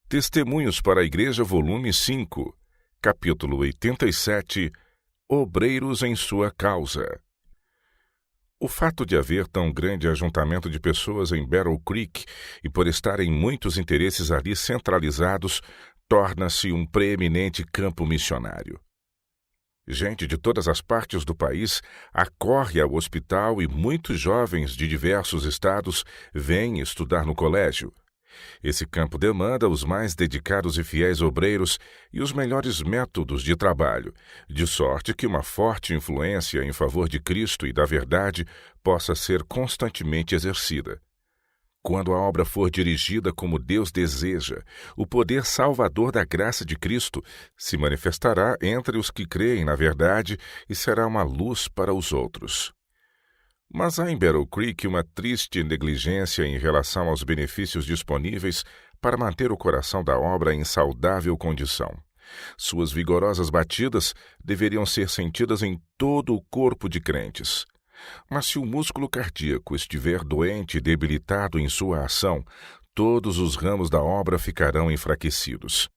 Testemunhos para a Igreja, volume 5, capítulo 87, Obreiros em sua causa. O fato de haver tão grande ajuntamento de pessoas em Battle Creek e por estarem muitos interesses ali centralizados, torna-se um preeminente campo missionário. Gente de todas as partes do país acorre ao hospital e muitos jovens de diversos estados vêm estudar no colégio. Esse campo demanda os mais dedicados e fiéis obreiros e os melhores métodos de trabalho, de sorte que uma forte influência em favor de Cristo e da verdade possa ser constantemente exercida. Quando a obra for dirigida como Deus deseja, o poder salvador da graça de Cristo se manifestará entre os que creem na verdade e será uma luz para os outros. Mas há em Battle Creek uma triste negligência em relação aos benefícios disponíveis para manter o coração da obra em saudável condição. Suas vigorosas batidas deveriam ser sentidas em todo o corpo de crentes. Mas se o músculo cardíaco estiver doente e debilitado em sua ação, todos os ramos da obra ficarão enfraquecidos.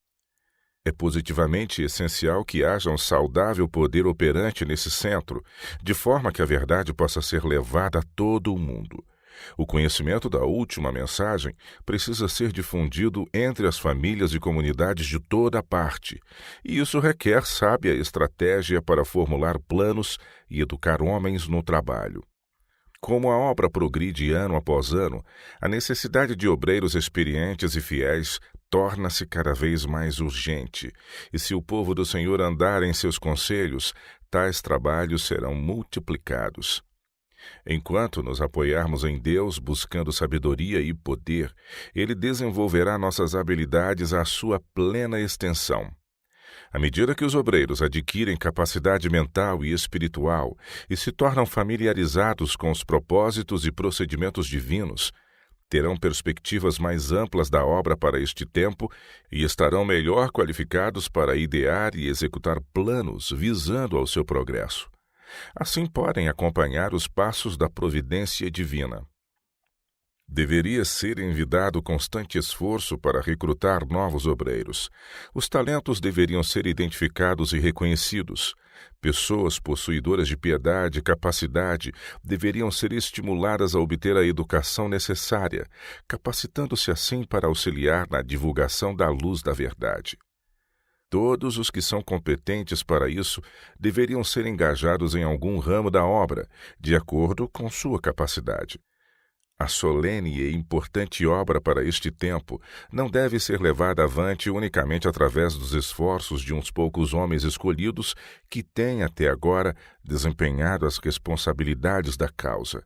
É positivamente essencial que haja um saudável poder operante nesse centro, de forma que a verdade possa ser levada a todo o mundo. O conhecimento da última mensagem precisa ser difundido entre as famílias e comunidades de toda parte, e isso requer sábia estratégia para formular planos e educar homens no trabalho. Como a obra progride ano após ano, a necessidade de obreiros experientes e fiéis torna-se cada vez mais urgente, e se o povo do Senhor andar em seus conselhos, tais trabalhos serão multiplicados. Enquanto nos apoiarmos em Deus buscando sabedoria e poder, Ele desenvolverá nossas habilidades à sua plena extensão. À medida que os obreiros adquirem capacidade mental e espiritual e se tornam familiarizados com os propósitos e procedimentos divinos, terão perspectivas mais amplas da obra para este tempo e estarão melhor qualificados para idear e executar planos visando ao seu progresso. Assim podem acompanhar os passos da providência divina. Deveria ser envidado constante esforço para recrutar novos obreiros. Os talentos deveriam ser identificados e reconhecidos. Pessoas possuidoras de piedade e capacidade deveriam ser estimuladas a obter a educação necessária, capacitando-se assim para auxiliar na divulgação da luz da verdade. Todos os que são competentes para isso deveriam ser engajados em algum ramo da obra, de acordo com sua capacidade. A solene e importante obra para este tempo não deve ser levada avante unicamente através dos esforços de uns poucos homens escolhidos que têm até agora desempenhado as responsabilidades da causa.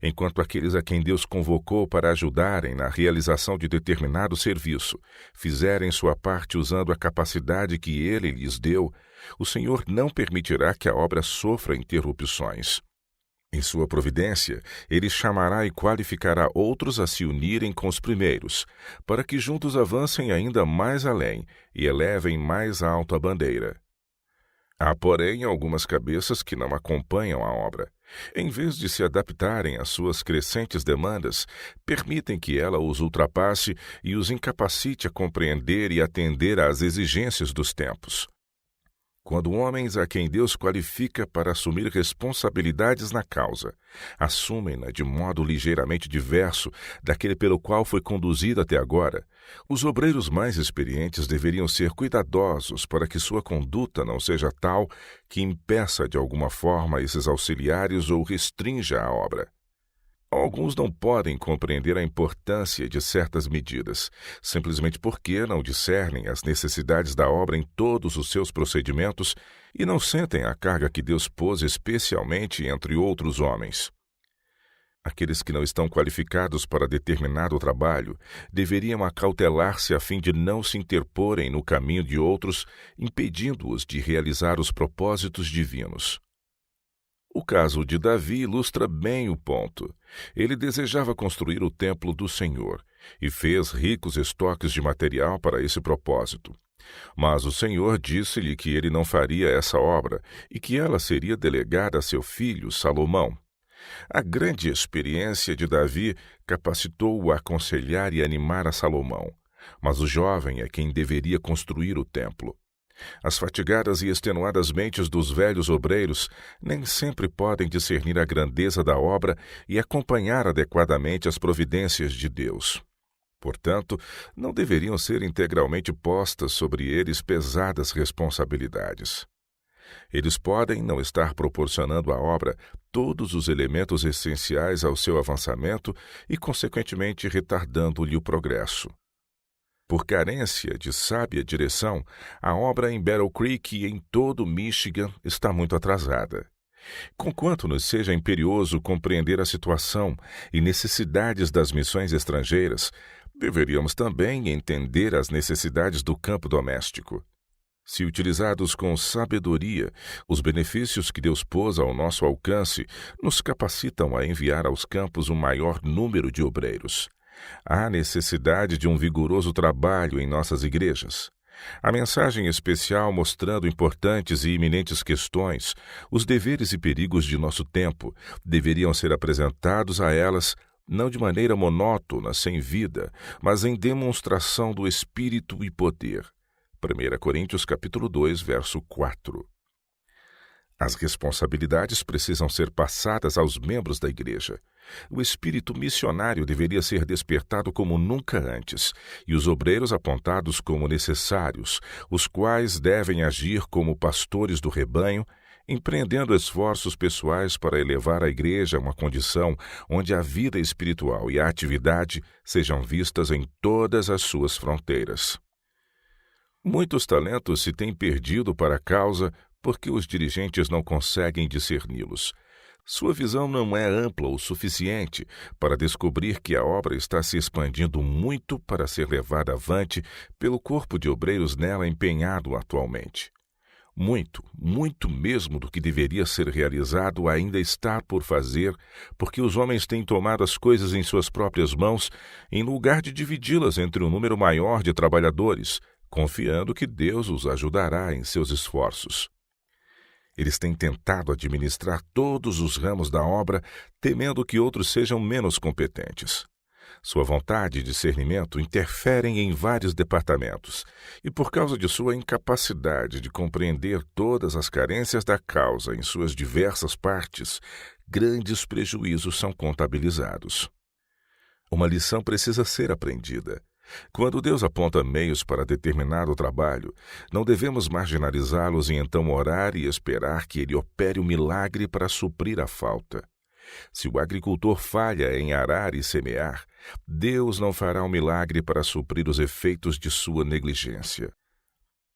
Enquanto aqueles a quem Deus convocou para ajudarem na realização de determinado serviço fizerem sua parte usando a capacidade que Ele lhes deu, o Senhor não permitirá que a obra sofra interrupções. Em sua providência, Ele chamará e qualificará outros a se unirem com os primeiros, para que juntos avancem ainda mais além e elevem mais alto a bandeira. Há, porém, algumas cabeças que não acompanham a obra. Em vez de se adaptarem às suas crescentes demandas, permitem que ela os ultrapasse e os incapacite a compreender e atender às exigências dos tempos. Quando homens a quem Deus qualifica para assumir responsabilidades na causa, assumem-na de modo ligeiramente diverso daquele pelo qual foi conduzido até agora, os obreiros mais experientes deveriam ser cuidadosos para que sua conduta não seja tal que impeça de alguma forma esses auxiliares ou restrinja a obra. Alguns não podem compreender a importância de certas medidas, simplesmente porque não discernem as necessidades da obra em todos os seus procedimentos e não sentem a carga que Deus pôs especialmente entre outros homens. Aqueles que não estão qualificados para determinado trabalho deveriam acautelar-se a fim de não se interporem no caminho de outros, impedindo-os de realizar os propósitos divinos. O caso de Davi ilustra bem o ponto. Ele desejava construir o templo do Senhor e fez ricos estoques de material para esse propósito. Mas o Senhor disse-lhe que ele não faria essa obra e que ela seria delegada a seu filho Salomão. A grande experiência de Davi capacitou-o a aconselhar e animar a Salomão. mas o jovem é quem deveria construir o templo. As fatigadas e extenuadas mentes dos velhos obreiros nem sempre podem discernir a grandeza da obra e acompanhar adequadamente as providências de Deus. Portanto, não deveriam ser integralmente postas sobre eles pesadas responsabilidades. Eles podem não estar proporcionando à obra todos os elementos essenciais ao seu avançamento e, consequentemente, retardando-lhe o progresso. Por carência de sábia direção, a obra em Battle Creek e em todo Michigan está muito atrasada. Conquanto nos seja imperioso compreender a situação e necessidades das missões estrangeiras, deveríamos também entender as necessidades do campo doméstico. Se utilizados com sabedoria, os benefícios que Deus pôs ao nosso alcance nos capacitam a enviar aos campos um maior número de obreiros. Há necessidade de um vigoroso trabalho em nossas igrejas. A mensagem especial mostrando importantes e iminentes questões, os deveres e perigos de nosso tempo, deveriam ser apresentados a elas não de maneira monótona, sem vida, mas em demonstração do Espírito e poder. 1 Coríntios capítulo 2, verso 4. As responsabilidades precisam ser passadas aos membros da igreja. O espírito missionário deveria ser despertado como nunca antes, e os obreiros apontados como necessários, os quais devem agir como pastores do rebanho, empreendendo esforços pessoais para elevar a igreja a uma condição onde a vida espiritual e a atividade sejam vistas em todas as suas fronteiras. Muitos talentos se têm perdido para a causa porque os dirigentes não conseguem discerni-los. Sua visão não é ampla o suficiente para descobrir que a obra está se expandindo muito para ser levada avante pelo corpo de obreiros nela empenhado atualmente. Muito mesmo do que deveria ser realizado ainda está por fazer, porque os homens têm tomado as coisas em suas próprias mãos, em lugar de dividi-las entre um número maior de trabalhadores, confiando que Deus os ajudará em seus esforços. Eles têm tentado administrar todos os ramos da obra, temendo que outros sejam menos competentes. Sua vontade e discernimento interferem em vários departamentos, e por causa de sua incapacidade de compreender todas as carências da causa em suas diversas partes, grandes prejuízos são contabilizados. Uma lição precisa ser aprendida. Quando Deus aponta meios para determinado trabalho, não devemos marginalizá-los e então orar e esperar que Ele opere o milagre para suprir a falta. Se o agricultor falha em arar e semear, Deus não fará um milagre para suprir os efeitos de sua negligência.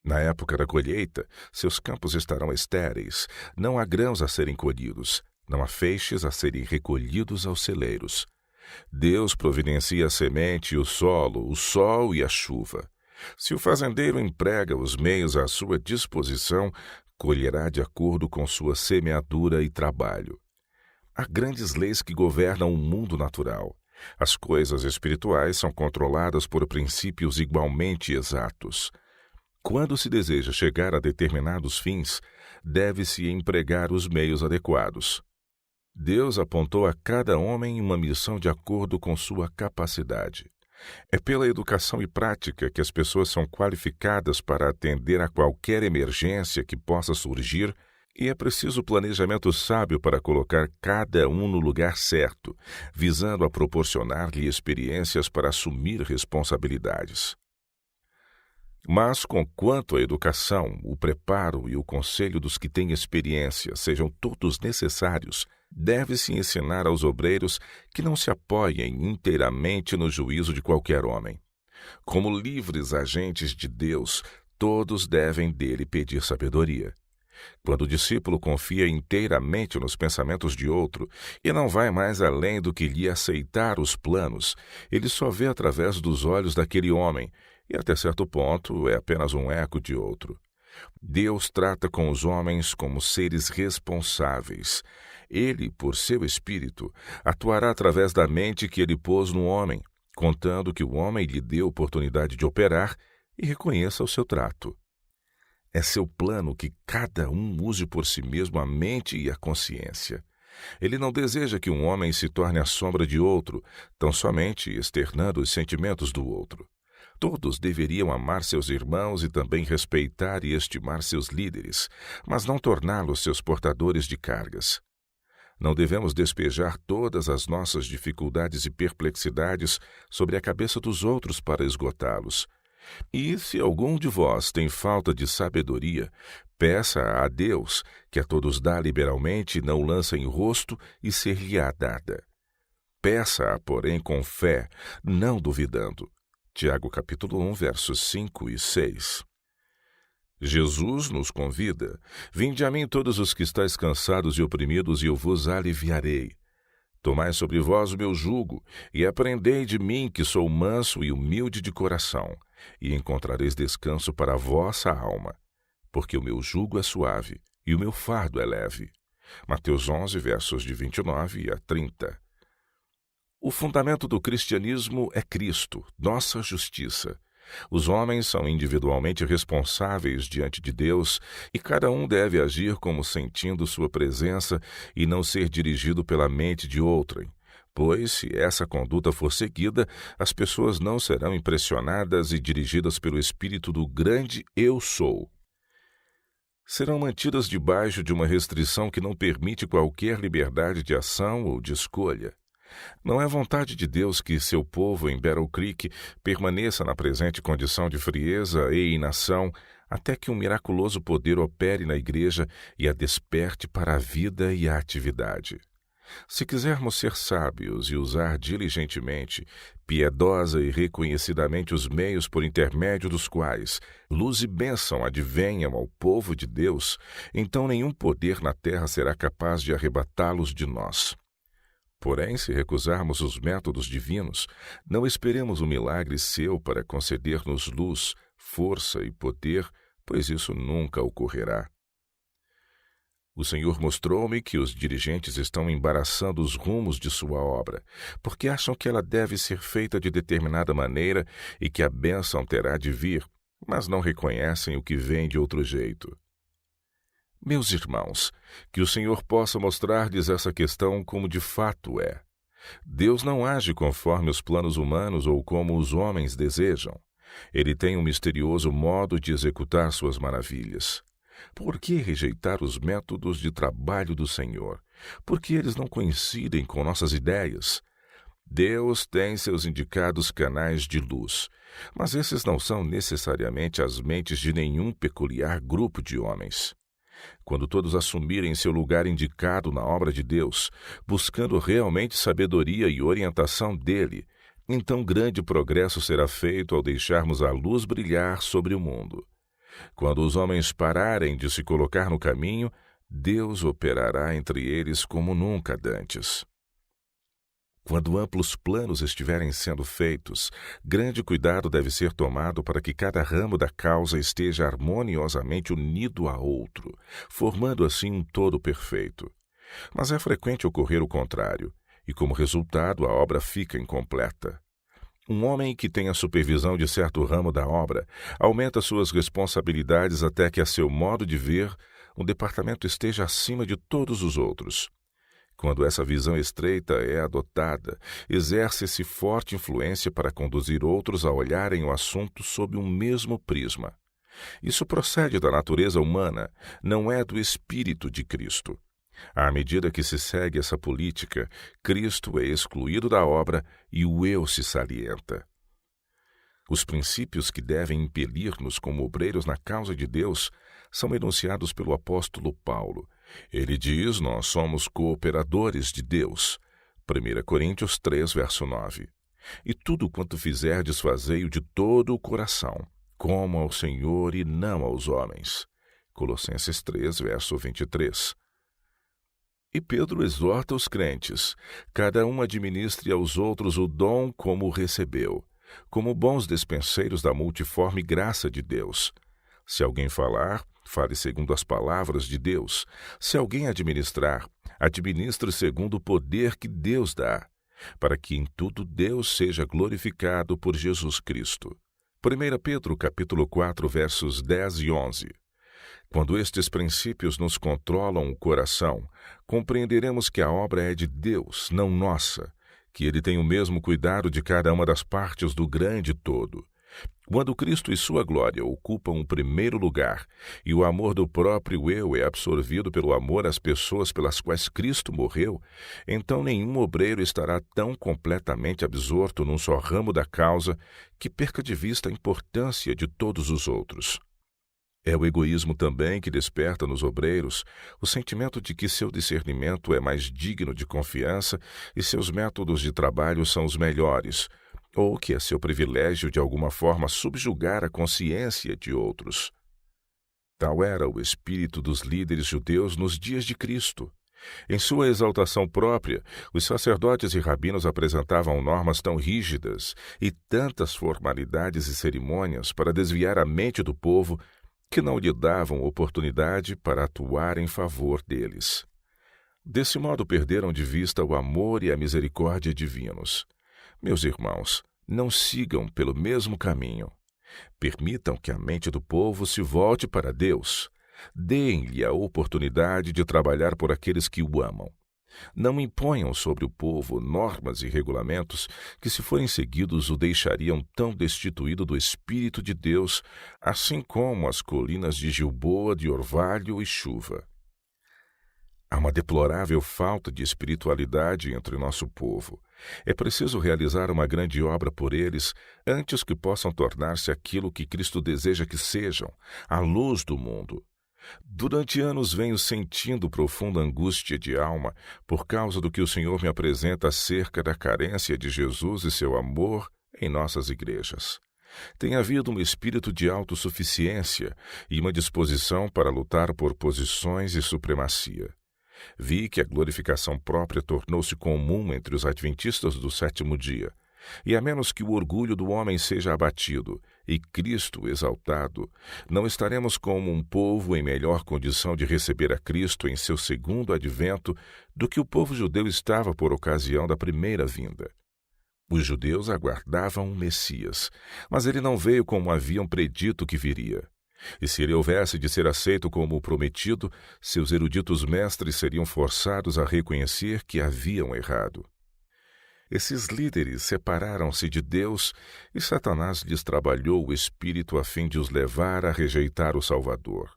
Na época da colheita, seus campos estarão estéreis, não há grãos a serem colhidos, não há feixes a serem recolhidos aos celeiros. Deus providencia a semente, o solo, o sol e a chuva. Se o fazendeiro emprega os meios à sua disposição, colherá de acordo com sua semeadura e trabalho. Há grandes leis que governam o mundo natural. As coisas espirituais são controladas por princípios igualmente exatos. Quando se deseja chegar a determinados fins, deve-se empregar os meios adequados. Deus apontou a cada homem uma missão de acordo com sua capacidade. É pela educação e prática que as pessoas são qualificadas para atender a qualquer emergência que possa surgir, e é preciso planejamento sábio para colocar cada um no lugar certo, visando a proporcionar-lhe experiências para assumir responsabilidades. Mas, conquanto a educação, o preparo e o conselho dos que têm experiência sejam todos necessários, deve-se ensinar aos obreiros que não se apoiem inteiramente no juízo de qualquer homem. Como livres agentes de Deus, todos devem dele pedir sabedoria. Quando o discípulo confia inteiramente nos pensamentos de outro e não vai mais além do que lhe aceitar os planos, ele só vê através dos olhos daquele homem e, até certo ponto, é apenas um eco de outro. Deus trata com os homens como seres responsáveis. Ele, por seu espírito, atuará através da mente que ele pôs no homem, contando que o homem lhe dê oportunidade de operar e reconheça o seu trato. É seu plano que cada um use por si mesmo a mente e a consciência. Ele não deseja que um homem se torne a sombra de outro, tão somente externando os sentimentos do outro. Todos deveriam amar seus irmãos e também respeitar e estimar seus líderes, mas não torná-los seus portadores de cargas. Não devemos despejar todas as nossas dificuldades e perplexidades sobre a cabeça dos outros para esgotá-los. E se algum de vós tem falta de sabedoria, peça a Deus, que a todos dá liberalmente, não lança em rosto e ser-lhe-á dada. Peça-a, porém, com fé, não duvidando. Tiago capítulo 1, versos 5 e 6. Jesus nos convida: vinde a mim todos os que estáis cansados e oprimidos, e eu vos aliviarei. Tomai sobre vós o meu jugo, e aprendei de mim, que sou manso e humilde de coração, e encontrareis descanso para a vossa alma, porque o meu jugo é suave e o meu fardo é leve. Mateus 11, versos de 29 a 30. O fundamento do cristianismo é Cristo, nossa justiça. Os homens são individualmente responsáveis diante de Deus e cada um deve agir como sentindo sua presença e não ser dirigido pela mente de outrem, pois, se essa conduta for seguida, as pessoas não serão impressionadas e dirigidas pelo espírito do grande Eu Sou. Serão mantidas debaixo de uma restrição que não permite qualquer liberdade de ação ou de escolha. Não é vontade de Deus que seu povo em Battle Creek permaneça na presente condição de frieza e inação até que um miraculoso poder opere na igreja e a desperte para a vida e a atividade. Se quisermos ser sábios e usar diligentemente, piedosa e reconhecidamente os meios por intermédio dos quais luz e bênção advenham ao povo de Deus, então nenhum poder na terra será capaz de arrebatá-los de nós. Porém, se recusarmos os métodos divinos, não esperemos um milagre seu para conceder-nos luz, força e poder, pois isso nunca ocorrerá. O Senhor mostrou-me que os dirigentes estão embaraçando os rumos de sua obra, porque acham que ela deve ser feita de determinada maneira e que a bênção terá de vir, mas não reconhecem o que vem de outro jeito. Meus irmãos, que o Senhor possa mostrar-lhes essa questão como de fato é. Deus não age conforme os planos humanos ou como os homens desejam. Ele tem um misterioso modo de executar suas maravilhas. Por que rejeitar os métodos de trabalho do Senhor? Porque eles não coincidem com nossas ideias. Deus tem seus indicados canais de luz, mas esses não são necessariamente as mentes de nenhum peculiar grupo de homens. Quando todos assumirem seu lugar indicado na obra de Deus, buscando realmente sabedoria e orientação dele, então grande progresso será feito ao deixarmos a luz brilhar sobre o mundo. Quando os homens pararem de se colocar no caminho, Deus operará entre eles como nunca dantes. Quando amplos planos estiverem sendo feitos, grande cuidado deve ser tomado para que cada ramo da causa esteja harmoniosamente unido a outro, formando assim um todo perfeito. Mas é frequente ocorrer o contrário, e como resultado a obra fica incompleta. Um homem que tem a supervisão de certo ramo da obra aumenta suas responsabilidades até que, a seu modo de ver, um departamento esteja acima de todos os outros. Quando essa visão estreita é adotada, exerce-se forte influência para conduzir outros a olharem o assunto sob um mesmo prisma. Isso procede da natureza humana, não é do Espírito de Cristo. À medida que se segue essa política, Cristo é excluído da obra e o eu se salienta. Os princípios que devem impelir-nos como obreiros na causa de Deus são enunciados pelo apóstolo Paulo. Ele diz: nós somos cooperadores de Deus. 1 Coríntios 3, verso 9. E tudo quanto fizerdes, fazei-o de todo o coração, como ao Senhor e não aos homens. Colossenses 3, verso 23. E Pedro exorta os crentes: cada um administre aos outros o dom como o recebeu, como bons despenseiros da multiforme graça de Deus. Se alguém falar, fale segundo as palavras de Deus. Se alguém administrar, administre segundo o poder que Deus dá, para que em tudo Deus seja glorificado por Jesus Cristo. 1 Pedro capítulo 4, versos 10 e 11. Quando estes princípios nos controlam o coração, compreenderemos que a obra é de Deus, não nossa, que Ele tem o mesmo cuidado de cada uma das partes do grande todo, Quando Cristo e sua glória ocupam o primeiro lugar e o amor do próprio eu é absorvido pelo amor às pessoas pelas quais Cristo morreu, então nenhum obreiro estará tão completamente absorto num só ramo da causa que perca de vista a importância de todos os outros. É o egoísmo também que desperta nos obreiros o sentimento de que seu discernimento é mais digno de confiança e seus métodos de trabalho são os melhores, ou que é seu privilégio de alguma forma subjugar a consciência de outros. Tal era o espírito dos líderes judeus nos dias de Cristo. Em sua exaltação própria, os sacerdotes e rabinos apresentavam normas tão rígidas e tantas formalidades e cerimônias para desviar a mente do povo que não lhe davam oportunidade para atuar em favor deles. Desse modo perderam de vista o amor e a misericórdia divinos. Meus irmãos, não sigam pelo mesmo caminho. Permitam que a mente do povo se volte para Deus. Deem-lhe a oportunidade de trabalhar por aqueles que o amam. Não imponham sobre o povo normas e regulamentos que, se forem seguidos, o deixariam tão destituído do Espírito de Deus, assim como as colinas de Gilboa, de orvalho e chuva. Há uma deplorável falta de espiritualidade entre nosso povo. É preciso realizar uma grande obra por eles antes que possam tornar-se aquilo que Cristo deseja que sejam, a luz do mundo. Durante anos venho sentindo profunda angústia de alma por causa do que o Senhor me apresenta acerca da carência de Jesus e seu amor em nossas igrejas. Tem havido um espírito de autossuficiência e uma disposição para lutar por posições e supremacia. Vi que a glorificação própria tornou-se comum entre os adventistas do sétimo dia, e a menos que o orgulho do homem seja abatido e Cristo exaltado, não estaremos como um povo em melhor condição de receber a Cristo em seu segundo advento do que o povo judeu estava por ocasião da primeira vinda. Os judeus aguardavam um Messias, mas ele não veio como haviam predito que viria. E se ele houvesse de ser aceito como o prometido, seus eruditos mestres seriam forçados a reconhecer que haviam errado. Esses líderes separaram-se de Deus e Satanás lhes trabalhou o espírito a fim de os levar a rejeitar o Salvador.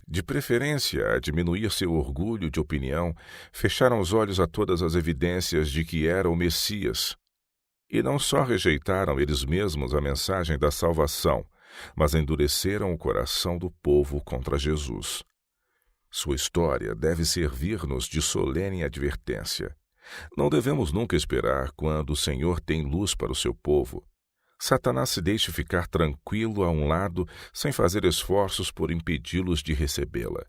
De preferência a diminuir seu orgulho de opinião, fecharam os olhos a todas as evidências de que era o Messias. E não só rejeitaram eles mesmos a mensagem da salvação, mas endureceram o coração do povo contra Jesus. Sua história deve servir-nos de solene advertência. Não devemos nunca esperar quando o Senhor tem luz para o seu povo. Satanás se deixe ficar tranquilo a um lado, sem fazer esforços por impedi-los de recebê-la.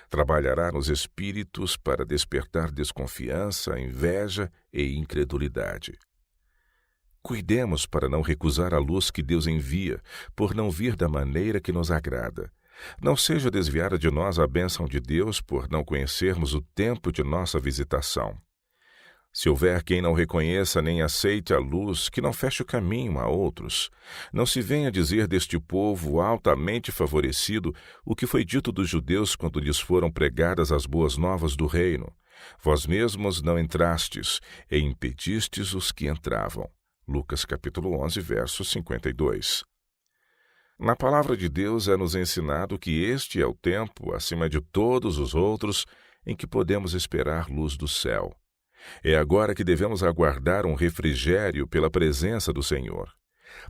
Trabalhará nos espíritos para despertar desconfiança, inveja e incredulidade. Cuidemos para não recusar a luz que Deus envia, por não vir da maneira que nos agrada. Não seja desviada de nós a bênção de Deus por não conhecermos o tempo de nossa visitação. Se houver quem não reconheça nem aceite a luz, que não feche o caminho a outros. Não se venha dizer deste povo altamente favorecido o que foi dito dos judeus quando lhes foram pregadas as boas novas do reino. Vós mesmos não entrastes e impedistes os que entravam. Lucas capítulo 11, verso 52. Na palavra de Deus é-nos ensinado que este é o tempo, acima de todos os outros, em que podemos esperar luz do céu. É agora que devemos aguardar um refrigério pela presença do Senhor.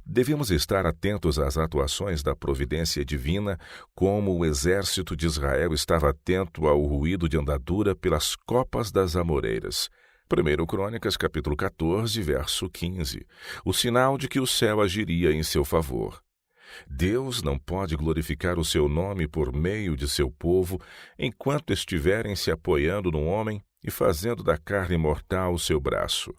Devemos estar atentos às atuações da providência divina, como o exército de Israel estava atento ao ruído de andadura pelas copas das amoreiras. 1 Crônicas, capítulo 14, verso 15, o sinal de que o céu agiria em seu favor. Deus não pode glorificar o seu nome por meio de seu povo enquanto estiverem se apoiando no homem e fazendo da carne mortal o seu braço.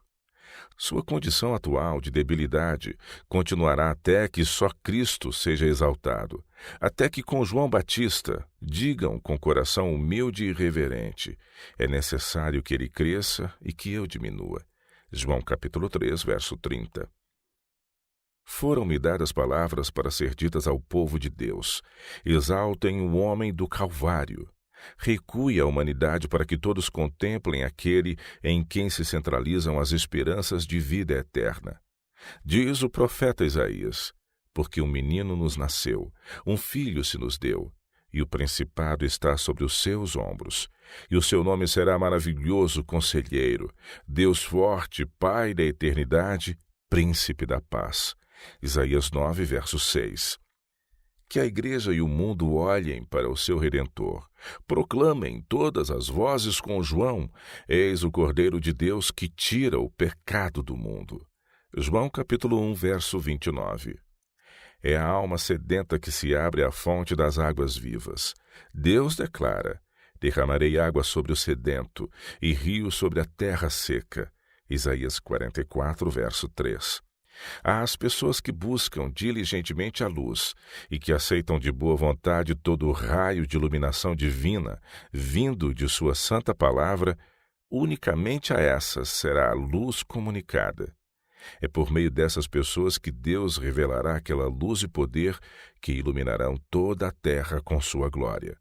Sua condição atual de debilidade continuará até que só Cristo seja exaltado, até que com João Batista digam com coração humilde e reverente: é necessário que ele cresça e que eu diminua. João capítulo 3, verso 30. Foram-me dadas palavras para ser ditas ao povo de Deus: exaltem o homem do Calvário. Recue a humanidade para que todos contemplem aquele em quem se centralizam as esperanças de vida eterna. Diz o profeta Isaías: Porque um menino nos nasceu, um filho se nos deu, e o principado está sobre os seus ombros. E o seu nome será Maravilhoso Conselheiro, Deus Forte, Pai da Eternidade, Príncipe da Paz. Isaías 9, verso 6. Que a igreja e o mundo olhem para o seu Redentor. Proclamem todas as vozes com João: eis o Cordeiro de Deus que tira o pecado do mundo. João capítulo 1, verso 29. É a alma sedenta que se abre à fonte das águas vivas. Deus declara: derramarei água sobre o sedento e rio sobre a terra seca. Isaías 44, verso 3. Há as pessoas que buscam diligentemente a luz e que aceitam de boa vontade todo o raio de iluminação divina vindo de sua santa palavra. Unicamente a essas será a luz comunicada. É por meio dessas pessoas que Deus revelará aquela luz e poder que iluminarão toda a terra com sua glória.